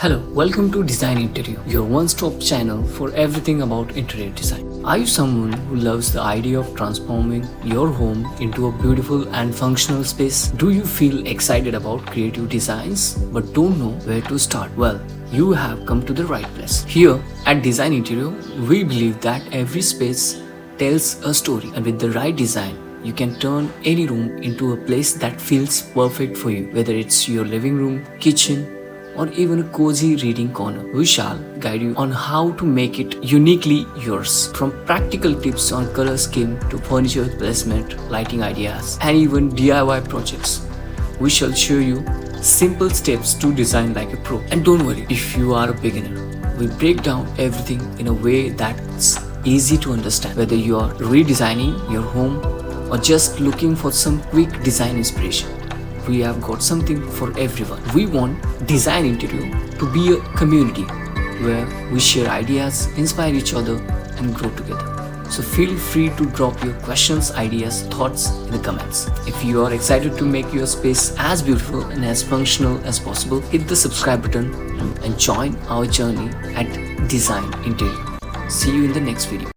Hello, welcome to Design Interio, your one-stop channel for everything about interior design. Are you someone who loves the idea of transforming your home into a beautiful and functional space? Do you feel excited about creative designs but don't know where to start? Well, you have come to the right place. Here at Design Interio, we believe that every space tells a story, and with the right design, you can turn any room into a place that feels perfect for you. Whether it's your living room, kitchen, or even a cozy reading corner, we shall guide you on how to make it uniquely yours. From practical tips on color scheme to furniture placement, lighting ideas, and even DIY projects, we shall show you simple steps to design like a pro. And don't worry if you are a beginner, we break down everything in a way that's easy to understand. Whether you are redesigning your home or just looking for some quick design inspiration, we have got something for everyone. We want Design Interio to be a community where we share ideas, inspire each other, and grow together. So feel free to drop your questions, ideas, thoughts in the comments. If you are excited to make your space as beautiful and as functional as possible, hit the subscribe button and join our journey at Design Interio. See you in the next video.